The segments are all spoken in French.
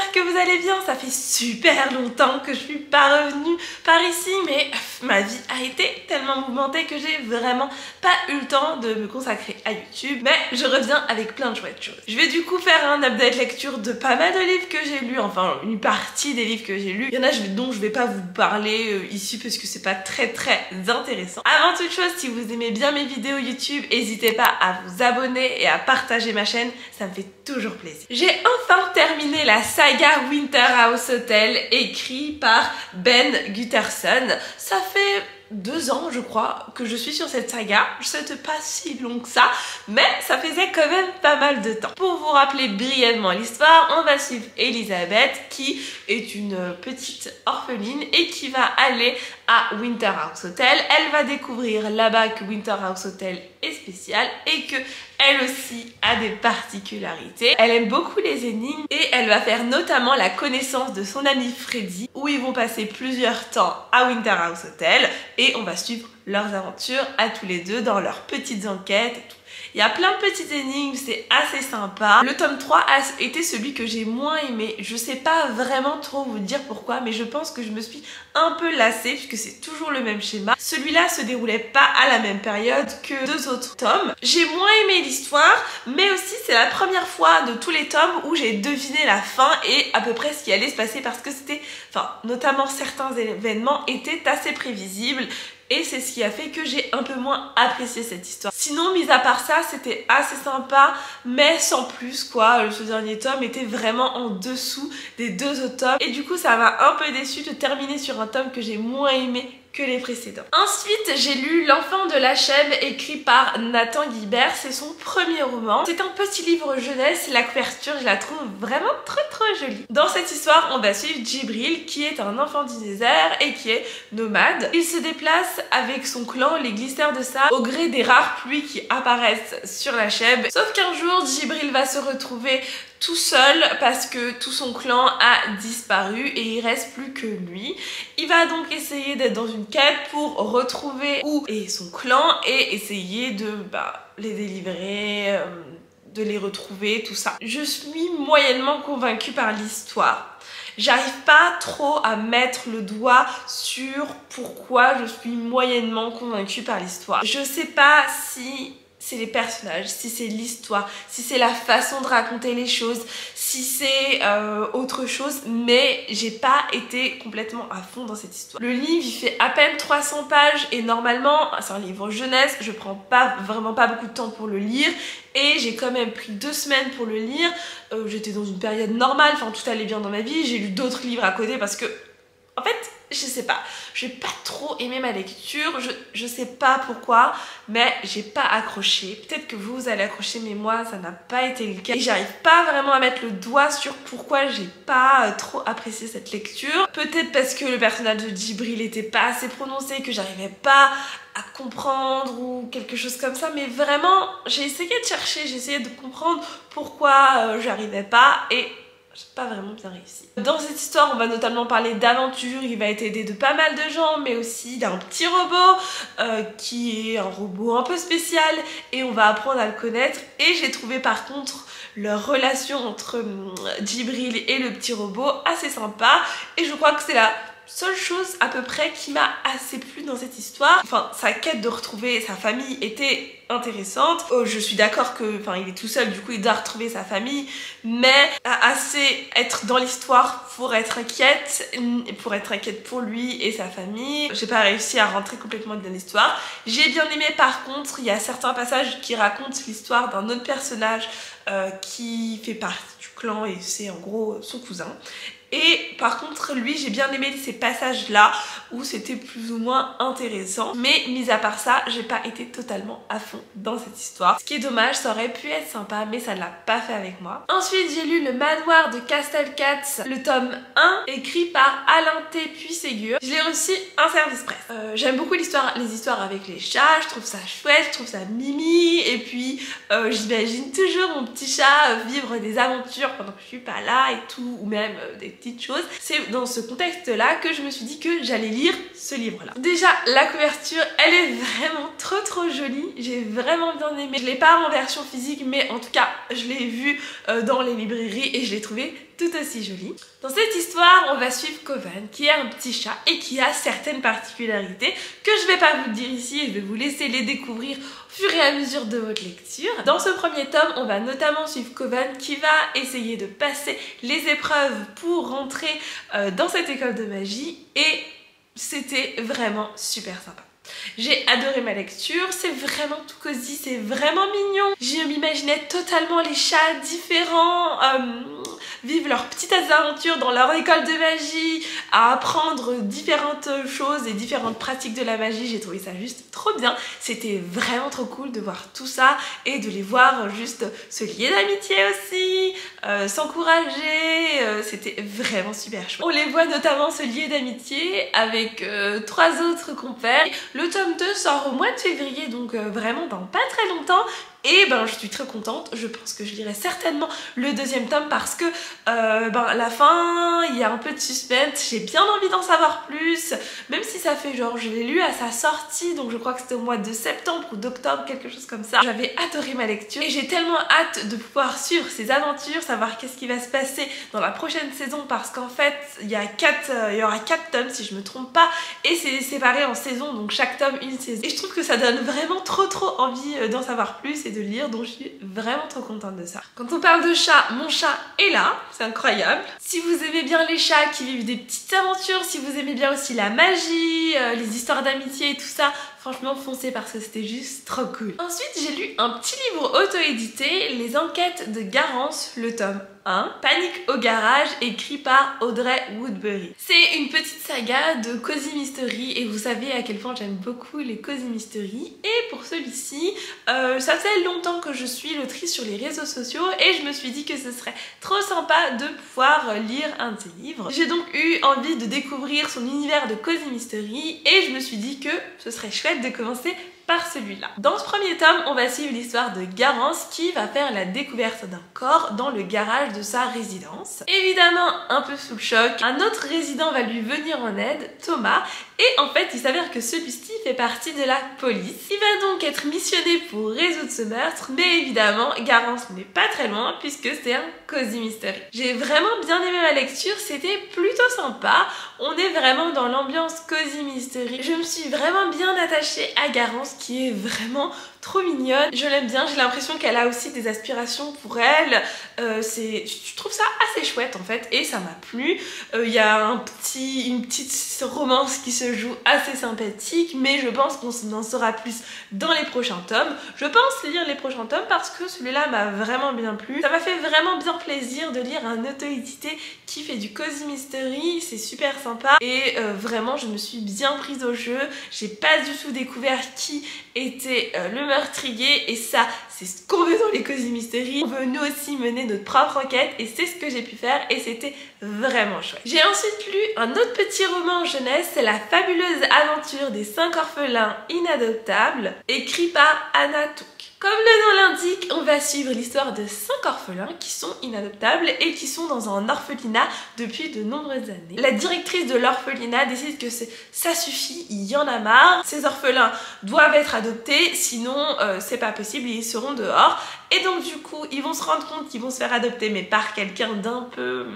j'espère que vous allez bien. Ça fait super longtemps que je suis pas revenue par ici, mais ma vie a été tellement mouvementée que j'ai vraiment pas eu le temps de me consacrer à YouTube, mais je reviens avec plein de chouettes choses. Je vais du coup faire un update lecture de pas mal de livres que j'ai lus, enfin une partie des livres que j'ai lus. Il y en a dont je vais pas vous parler ici parce que c'est pas très intéressant. Avant toute chose, si vous aimez bien mes vidéos YouTube, n'hésitez pas à vous abonner et à partager ma chaîne, ça me fait toujours plaisir. J'ai enfin terminé la saga Winter House Hotel écrite par Ben Gutterson. Ça fait 2 ans je crois que je suis sur cette saga. C'était pas si long que ça, mais ça faisait quand même pas mal de temps. Pour vous rappeler brièvement l'histoire, on va suivre Elisabeth qui est une petite orpheline et qui va aller à Winter House Hotel. Elle va découvrir là-bas que Winter House Hotel est spécial et que elle aussi a des particularités. Elle aime beaucoup les énigmes et elle va faire notamment la connaissance de son ami Freddy, où ils vont passer plusieurs temps à Winter House Hotel et on va suivre leurs aventures à tous les deux dans leurs petites enquêtes et tout. Il y a plein de petites énigmes, c'est assez sympa. Le tome 3 a été celui que j'ai moins aimé. Je sais pas vraiment trop vous dire pourquoi, mais je pense que je me suis un peu lassée puisque c'est toujours le même schéma. Celui-là se déroulait pas à la même période que 2 autres tomes. J'ai moins aimé l'histoire, mais aussi c'est la première fois de tous les tomes où j'ai deviné la fin et à peu près ce qui allait se passer parce que c'était, enfin, notamment certains événements étaient assez prévisibles. Et c'est ce qui a fait que j'ai un peu moins apprécié cette histoire. Sinon, mis à part ça, c'était assez sympa, mais sans plus quoi. Ce dernier tome était vraiment en dessous des 2 autres tomes. Et du coup, ça m'a un peu déçue de terminer sur un tome que j'ai moins aimé que les précédents. Ensuite, j'ai lu L'Enfant de la Chèvre écrit par Nathan Guibert. C'est son premier roman. C'est un petit livre jeunesse. La couverture, je la trouve vraiment trop jolie. Dans cette histoire, on va suivre Djibril qui est un enfant du désert et qui est nomade. Il se déplace avec son clan, les glisseurs de sable, au gré des rares pluies qui apparaissent sur la Chèvre. Sauf qu'un jour, Djibril va se retrouver tout seul parce que tout son clan a disparu et il reste plus que lui. Il va donc essayer d'être dans une quête pour retrouver où est son clan et essayer de les délivrer, de les retrouver, tout ça. Je suis moyennement convaincue par l'histoire. J'arrive pas trop à mettre le doigt sur pourquoi je suis moyennement convaincue par l'histoire. Je sais pas si c'est les personnages, si c'est l'histoire, si c'est la façon de raconter les choses, si c'est autre chose, mais j'ai pas été complètement à fond dans cette histoire. Le livre il fait à peine 300 pages et normalement c'est un livre jeunesse, je prends vraiment pas beaucoup de temps pour le lire et j'ai quand même pris 2 semaines pour le lire. J'étais dans une période normale, enfin tout allait bien dans ma vie, j'ai lu d'autres livres à côté parce que en fait, je sais pas, j'ai pas trop aimé ma lecture, je sais pas pourquoi, mais j'ai pas accroché. Peut-être que vous allez accrocher, mais moi ça n'a pas été le cas. Et j'arrive pas vraiment à mettre le doigt sur pourquoi j'ai pas trop apprécié cette lecture. Peut-être parce que le personnage de Djibril était pas assez prononcé, que j'arrivais pas à comprendre ou quelque chose comme ça, mais vraiment j'ai essayé de chercher, j'ai essayé de comprendre pourquoi j'arrivais pas et j'ai pas vraiment bien réussi. Dans cette histoire, on va notamment parler d'aventure, il va être aidé de pas mal de gens, mais aussi d'un petit robot qui est un robot un peu spécial et on va apprendre à le connaître. Et j'ai trouvé par contre leur relation entre Djibril et le petit robot assez sympa et je crois que c'est la seule chose à peu près qui m'a assez plu dans cette histoire. Enfin, sa quête de retrouver sa famille était intéressante. Je suis d'accord que, enfin, il est tout seul, du coup il doit retrouver sa famille, mais assez être dans l'histoire pour être inquiète pour lui et sa famille. J'ai pas réussi à rentrer complètement dans l'histoire. J'ai bien aimé par contre, il y a certains passages qui racontent l'histoire d'un autre personnage qui fait partie du clan et c'est en gros son cousin. Et par contre lui j'ai bien aimé ces passages là où c'était plus ou moins intéressant, mais mis à part ça j'ai pas été totalement à fond dans cette histoire, ce qui est dommage, ça aurait pu être sympa mais ça ne l'a pas fait avec moi. Ensuite j'ai lu Le Manoir de Castelcats, le tome 1 écrit par Alain T. Puységur. Je l'ai reçu un service presse. J'aime beaucoup les histoires avec les chats, je trouve ça chouette, je trouve ça mimi et puis j'imagine toujours mon petit chat vivre des aventures pendant que je suis pas là et tout, ou même des petites choses. C'est dans ce contexte-là que je me suis dit que j'allais lire ce livre-là. Déjà, la couverture, elle est vraiment trop jolie. J'ai vraiment bien aimé. Je l'ai pas en version physique, mais en tout cas, je l'ai vue dans les librairies et je l'ai trouvée tout aussi jolie. Dans cette histoire, on va suivre Kovan, qui est un petit chat et qui a certaines particularités que je vais pas vous dire ici et je vais vous laisser les découvrir au fur et à mesure de votre lecture. Dans ce premier tome, on va notamment suivre Kovan qui va essayer de passer les épreuves pour rentrer dans cette école de magie et c'était vraiment super sympa. J'ai adoré ma lecture, c'est vraiment tout cosy, c'est vraiment mignon. Je m'imaginais totalement les chats différents vivre leurs petites aventures dans leur école de magie, à apprendre différentes choses et différentes pratiques de la magie. J'ai trouvé ça juste trop bien. C'était vraiment trop cool de voir tout ça et de les voir juste se lier d'amitié aussi, s'encourager. C'était vraiment super chouette. On les voit notamment se lier d'amitié avec 3 autres compères. Le tome 2 sort au mois de février, donc vraiment dans pas très longtemps. Et ben je suis très contente, je pense que je lirai certainement le 2e tome parce que la fin, il y a un peu de suspense, j'ai bien envie d'en savoir plus, même si ça fait genre, je l'ai lu à sa sortie, donc je crois que c'était au mois de septembre ou d'octobre, quelque chose comme ça. J'avais adoré ma lecture et j'ai tellement hâte de pouvoir suivre ses aventures, savoir qu'est-ce qui va se passer dans la prochaine saison parce qu'en fait, il y aura 4 tomes si je me trompe pas et c'est séparé en saisons, donc chaque tome une saison. Et je trouve que ça donne vraiment trop envie d'en savoir plus et de lire, donc je suis vraiment trop contente de ça. Quand on parle de chat, mon chat est là, c'est incroyable. Si vous aimez bien les chats qui vivent des petites aventures, si vous aimez bien aussi la magie, les histoires d'amitié et tout ça, franchement foncez parce que c'était juste trop cool. Ensuite j'ai lu un petit livre auto-édité, Les enquêtes de Garance, le tome 1, Panique au garage, écrit par Audrey Woodbury. C'est une petite saga de cozy mystery et vous savez à quel point j'aime beaucoup les cozy mystery. Et pour celui-ci, ça fait longtemps que je suis l'autrice sur les réseaux sociaux et je me suis dit que ce serait trop sympa de pouvoir lire un de ses livres. J'ai donc eu envie de découvrir son univers de cozy mystery et je me suis dit que ce serait chouette de commencer par celui-là. Dans ce premier tome, on va suivre l'histoire de Garance qui va faire la découverte d'un corps dans le garage de sa résidence. Évidemment, un peu sous le choc, un autre résident va lui venir en aide, Thomas, et en fait, il s'avère que celui-ci fait partie de la police. Il va donc être missionné pour résoudre ce meurtre, mais évidemment, Garance n'est pas très loin puisque c'est un cozy mystery. J'ai vraiment bien aimé ma lecture, c'était plutôt sympa. On est vraiment dans l'ambiance cozy mystery. Je me suis vraiment bien attachée à Garance qui est vraiment trop mignonne. Je l'aime bien, j'ai l'impression qu'elle a aussi des aspirations pour elle. Je trouve ça assez chouette en fait et ça m'a plu. Il y a une petite romance qui se joue assez sympathique, mais je pense qu'on en saura plus dans les prochains tomes. Je pense lire les prochains tomes parce que celui-là m'a vraiment bien plu. Ça m'a fait vraiment bien plaisir de lire un auto-édité qui fait du cozy mystery, c'est super sympa et vraiment je me suis bien prise au jeu. J'ai pas du tout découvert qui était le meurtrier et ça c'est ce qu'on veut dans les cozy mystery. On veut nous aussi mener notre propre enquête et c'est ce que j'ai pu faire et c'était vraiment chouette. J'ai ensuite lu un autre petit roman jeunesse, c'est La fabuleuse aventure des 5 orphelins inadoptables, écrit par Anna Took. Comme le nom l'indique, on va suivre l'histoire de 5 orphelins qui sont inadoptables et qui sont dans un orphelinat depuis de nombreuses années. La directrice de l'orphelinat décide que ça suffit, il y en a marre. Ces orphelins doivent être adoptés, sinon c'est pas possible, ils seront dehors. Et donc du coup, ils vont se rendre compte qu'ils vont se faire adopter mais par quelqu'un d'un peu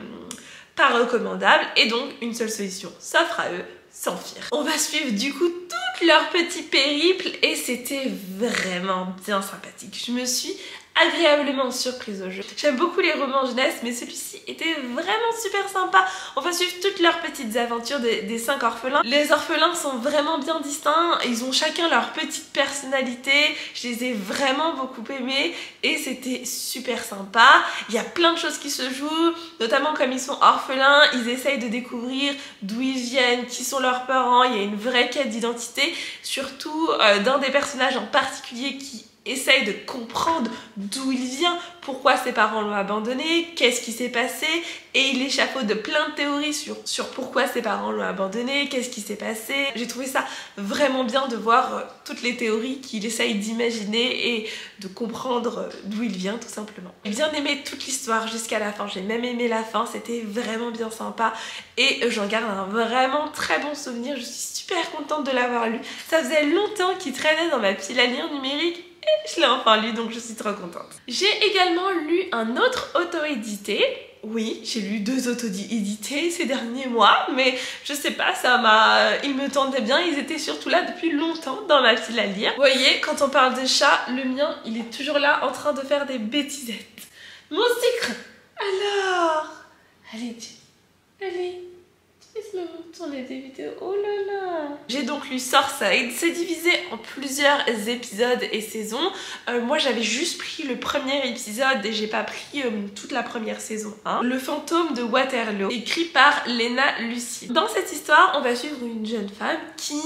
pas recommandable. Et donc une seule solution s'offre à eux, s'enfuir. On va suivre du coup tout leur petit périple et c'était vraiment bien sympathique. Je me suis agréablement surprise au jeu. J'aime beaucoup les romans jeunesse, mais celui-ci était vraiment super sympa. On va suivre toutes leurs petites aventures des 5 orphelins. Les orphelins sont vraiment bien distincts, ils ont chacun leur petite personnalité. Je les ai vraiment beaucoup aimés et c'était super sympa. Il y a plein de choses qui se jouent, notamment comme ils sont orphelins, ils essayent de découvrir d'où ils viennent, qui sont leurs parents. Il y a une vraie quête d'identité, surtout d'un des personnages en particulier qui essaye de comprendre d'où il vient, pourquoi ses parents l'ont abandonné, qu'est-ce qui s'est passé, et il échafaude plein de théories sur pourquoi ses parents l'ont abandonné, qu'est-ce qui s'est passé. J'ai trouvé ça vraiment bien de voir toutes les théories qu'il essaye d'imaginer et de comprendre d'où il vient tout simplement. J'ai bien aimé toute l'histoire jusqu'à la fin, j'ai même aimé la fin, c'était vraiment bien sympa et j'en garde un vraiment très bon souvenir, je suis super contente de l'avoir lu. Ça faisait longtemps qu'il traînait dans ma pile à lire numérique et je l'ai enfin lu, donc je suis trop contente. J'ai également lu un autre auto-édité. Oui, j'ai lu 2 auto-édités ces derniers mois, mais je sais pas, ils me tendaient bien, ils étaient surtout là depuis longtemps dans ma pile à lire. Vous voyez, quand on parle de chat, le mien, il est toujours là en train de faire des bêtisettes. Mon sucre! Alors, allez, allez. Laisse-moi tourner des vidéos, oh là là. J'ai donc lu Sourcide, c'est divisé en plusieurs épisodes et saisons. Moi j'avais juste pris le premier épisode et j'ai pas pris toute la première saison 1. Le fantôme de Waterloo, écrit par Lena Lucid. Dans cette histoire, on va suivre une jeune femme qui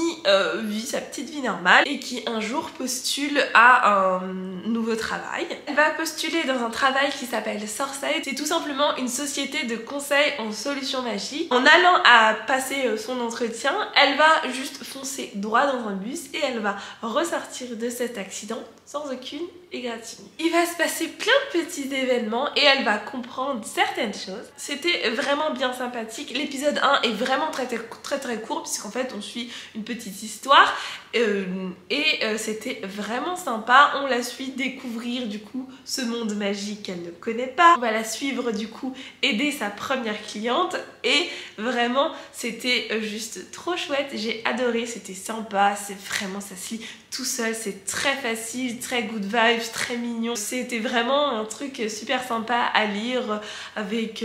vit sa petite vie normale et qui un jour postule à un nouveau travail. Elle va postuler dans un travail qui s'appelle Sourcide. C'est tout simplement une société de conseil en solutions magiques. En allant à passer son entretien, elle va juste foncer droit dans un bus et elle va ressortir de cet accident sans aucune égratignure. Il va se passer plein de petits événements et elle va comprendre certaines choses. C'était vraiment bien sympathique. L'épisode 1 est vraiment très court puisqu'en fait on suit une petite histoire c'était vraiment sympa. On la suit découvrir du coup ce monde magique qu'elle ne connaît pas. On va la suivre du coup aider sa première cliente et vraiment c'était juste trop chouette. J'ai adoré, c'était sympa, c'est vraiment, ça se lit tout seul, c'est très facile, très good vibes, très mignon. C'était vraiment un truc super sympa à lire avec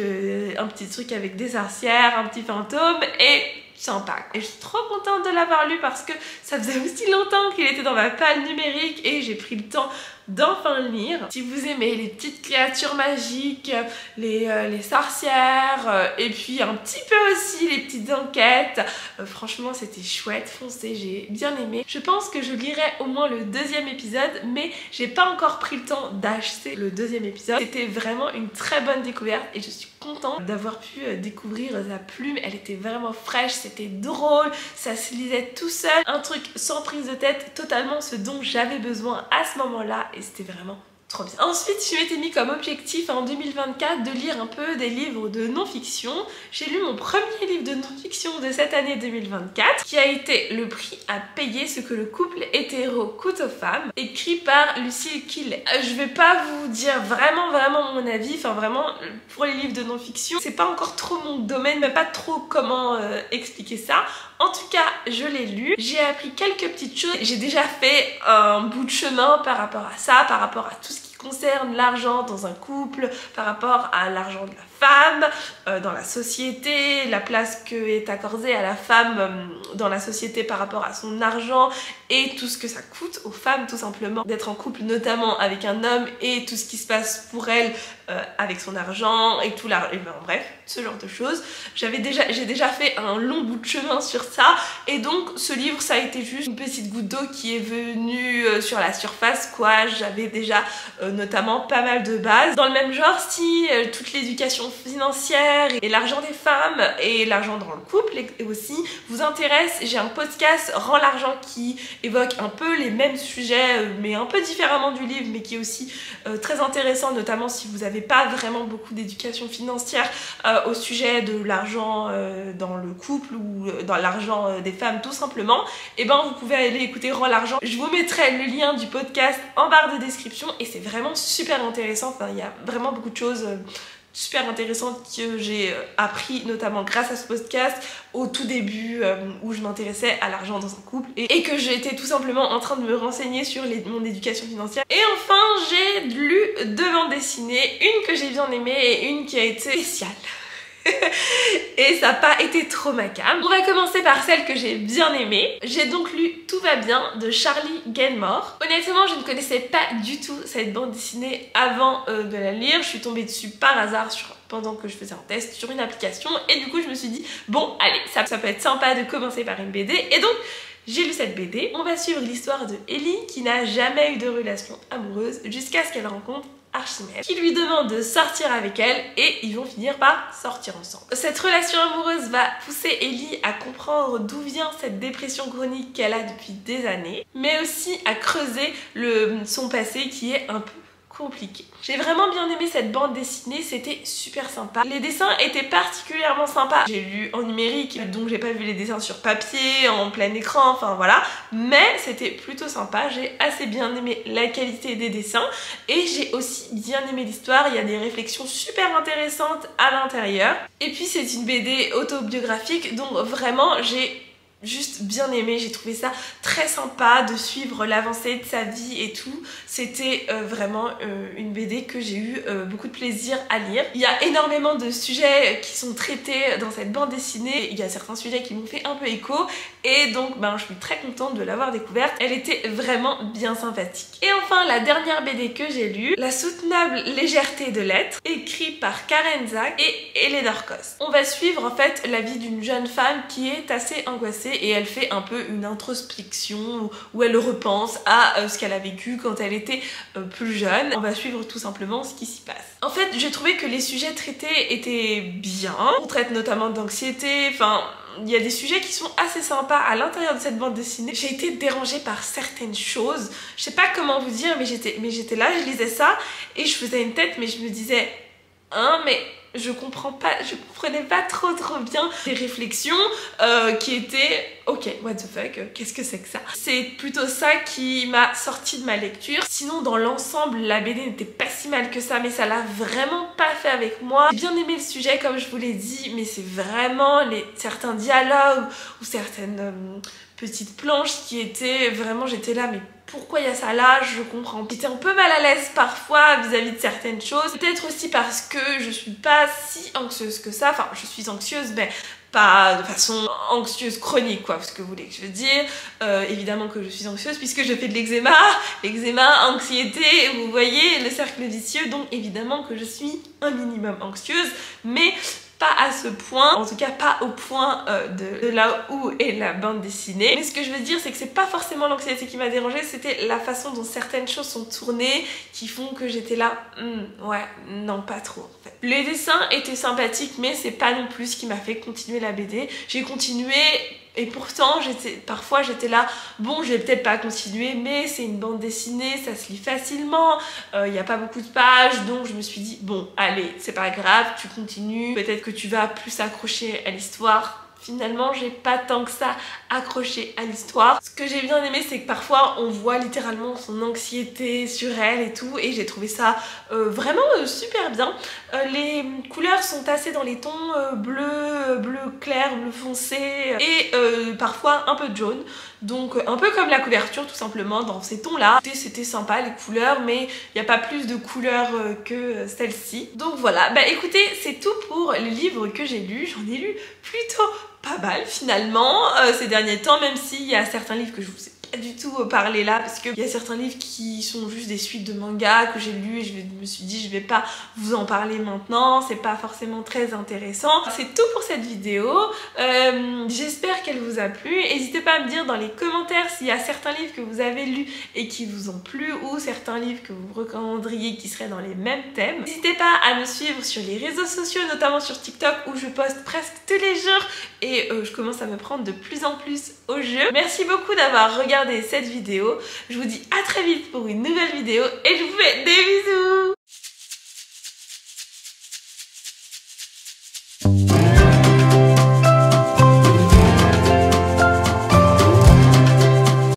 un petit truc avec des sorcières, un petit fantôme et sympa. Et je suis trop contente de l'avoir lu parce que ça faisait aussi longtemps qu'il était dans ma palle numérique et j'ai pris le temps d'enfin le lire. Si vous aimez les petites créatures magiques, les sorcières et puis un petit peu aussi les petites enquêtes, franchement c'était chouette, foncez, j'ai bien aimé. Je pense que je lirai au moins le 2e épisode mais j'ai pas encore pris le temps d'acheter le 2e épisode. C'était vraiment une très bonne découverte et je suis contente d'avoir pu découvrir sa plume. Elle était vraiment fraîche, c'était drôle, ça se lisait tout seul, un truc sans prise de tête, totalement ce dont j'avais besoin à ce moment-là et c'était vraiment trop bien. Ensuite, je m'étais mis comme objectif en 2024 de lire un peu des livres de non-fiction. J'ai lu mon premier livre de non-fiction de cette année 2024 qui a été Le prix à payer, ce que le couple hétéro coûte aux femmes, écrit par Lucille Killet. Je vais pas vous dire vraiment mon avis, enfin vraiment pour les livres de non-fiction, c'est pas encore trop mon domaine, mais pas trop comment expliquer ça. En tout cas, je l'ai lu, j'ai appris quelques petites choses, j'ai déjà fait un bout de chemin par rapport à ça, par rapport à tout ce qui concerne l'argent dans un couple, par rapport à l'argent de la femme, dans la société, la place que est accordée à la femme dans la société par rapport à son argent et tout ce que ça coûte aux femmes tout simplement d'être en couple notamment avec un homme et tout ce qui se passe pour elle avec son argent et tout l'argent, bref, ce genre de choses. J'ai déjà fait un long bout de chemin sur ça et donc ce livre ça a été juste une petite goutte d'eau qui est venue sur la surface quoi. J'avais déjà notamment pas mal de bases. Dans le même genre, si toute l'éducation financière et l'argent des femmes et l'argent dans le couple et aussi vous intéresse, j'ai un podcast Rends l'argent qui évoque un peu les mêmes sujets mais un peu différemment du livre mais qui est aussi très intéressant, notamment si vous n'avez pas vraiment beaucoup d'éducation financière au sujet de l'argent dans le couple ou dans l'argent des femmes tout simplement. Et ben vous pouvez aller écouter Rends l'argent. Je vous mettrai le lien du podcast en barre de description et c'est vraiment super intéressant. Enfin il y a vraiment beaucoup de choses super intéressantes que j'ai appris notamment grâce à ce podcast au tout début où je m'intéressais à l'argent dans un couple et que j'étais tout simplement en train de me renseigner sur mon éducation financière. Et enfin j'ai lu 2 bandes dessinées, une que j'ai bien aimée et une qui a été spéciale. Et ça n'a pas été trop ma came. On va commencer par celle que j'ai bien aimée. J'ai donc lu Tout va bien de Charlie Ganmore. Honnêtement, je ne connaissais pas du tout cette bande dessinée avant de la lire. Je suis tombée dessus par hasard sur pendant que je faisais un test sur une application et du coup je me suis dit bon allez ça peut être sympa de commencer par une BD et donc j'ai lu cette BD. On va suivre l'histoire de Ellie qui n'a jamais eu de relation amoureuse jusqu'à ce qu'elle rencontre Archimède qui lui demande de sortir avec elle et ils vont finir par sortir ensemble. Cette relation amoureuse va pousser Ellie à comprendre d'où vient cette dépression chronique qu'elle a depuis des années, mais aussi à creuser son passé qui est un peu compliqué. J'ai vraiment bien aimé cette bande dessinée, c'était super sympa. Les dessins étaient particulièrement sympas. J'ai lu en numérique, donc j'ai pas vu les dessins sur papier, en plein écran, enfin voilà. Mais c'était plutôt sympa, j'ai assez bien aimé la qualité des dessins et j'ai aussi bien aimé l'histoire. Il y a des réflexions super intéressantes à l'intérieur. Et puis c'est une BD autobiographique, donc vraiment j'ai juste bien aimé, j'ai trouvé ça très sympa de suivre l'avancée de sa vie et tout. C'était vraiment une BD que j'ai eu beaucoup de plaisir à lire. Il y a énormément de sujets qui sont traités dans cette bande dessinée. Il y a certains sujets qui m'ont fait un peu écho et donc je suis très contente de l'avoir découverte. Elle était vraiment bien sympathique. Et enfin la dernière BD que j'ai lue, La soutenable légèreté de l'être, écrit par Karen Zack et Eleanor Cost. On va suivre en fait la vie d'une jeune femme qui est assez angoissée et elle fait un peu une introspection où elle repense à ce qu'elle a vécu quand elle était plus jeune. On va suivre tout simplement ce qui s'y passe. En fait, j'ai trouvé que les sujets traités étaient bien. On traite notamment d'anxiété, enfin il y a des sujets qui sont assez sympas à l'intérieur de cette bande dessinée. J'ai été dérangée par certaines choses. Je sais pas comment vous dire, mais j'étais là, je lisais ça et je faisais une tête, mais je me disais hein, mais je comprenais pas trop bien les réflexions qui étaient ok, what the fuck, qu'est-ce que c'est que ça? C'est plutôt ça qui m'a sorti de ma lecture. Sinon dans l'ensemble la BD n'était pas si mal que ça, mais ça l'a vraiment pas fait avec moi. J'ai bien aimé le sujet comme je vous l'ai dit, mais c'est vraiment certains dialogues ou certaines petites planches qui étaient vraiment, j'étais là mais pourquoi il y a ça là, je comprends. J'étais un peu mal à l'aise parfois vis-à-vis de certaines choses. Peut-être aussi parce que je suis pas si anxieuse que ça. Enfin, je suis anxieuse, mais pas de façon anxieuse chronique, quoi, ce que vous voulez que je veux dire. Évidemment que je suis anxieuse puisque je fais de l'eczéma, anxiété, vous voyez le cercle vicieux, donc évidemment que je suis un minimum anxieuse, mais pas à ce point, en tout cas pas au point de là où est la bande dessinée. Mais ce que je veux dire, c'est que c'est pas forcément l'anxiété qui m'a dérangée, c'était la façon dont certaines choses sont tournées qui font que j'étais là, ouais, non pas trop en fait. Les dessins étaient sympathiques, mais c'est pas non plus ce qui m'a fait continuer la BD. J'ai continué et pourtant parfois j'étais là, bon je vais peut-être pas continuer, mais c'est une bande dessinée, ça se lit facilement, il n'y a pas beaucoup de pages, donc je me suis dit bon allez c'est pas grave, tu continues, peut-être que tu vas plus accrocher à l'histoire. Finalement, j'ai pas tant que ça accroché à l'histoire. Ce que j'ai bien aimé, c'est que parfois on voit littéralement son anxiété sur elle et tout, et j'ai trouvé ça vraiment super bien. Les couleurs sont assez dans les tons bleu clair, bleu foncé et parfois un peu de jaune. Donc un peu comme la couverture tout simplement dans ces tons là. C'était sympa les couleurs, mais il n'y a pas plus de couleurs que celle-ci. Donc voilà, bah écoutez, c'est tout pour les livres que j'ai lus. J'en ai lu plutôt pas mal finalement ces derniers temps, même s'il y a certains livres que je vous ai pas du tout parlé là, parce qu'il y a certains livres qui sont juste des suites de mangas que j'ai lus et je me suis dit je vais pas vous en parler maintenant, c'est pas forcément très intéressant. C'est tout pour cette vidéo, j'espère qu'elle vous a plu. N'hésitez pas à me dire dans les commentaires s'il y a certains livres que vous avez lus et qui vous ont plu, ou certains livres que vous recommanderiez qui seraient dans les mêmes thèmes. N'hésitez pas à me suivre sur les réseaux sociaux, notamment sur TikTok où je poste presque tous les jours et je commence à me prendre de plus en plus au jeu. Merci beaucoup d'avoir regardé cette vidéo, je vous dis à très vite pour une nouvelle vidéo et je vous fais des bisous.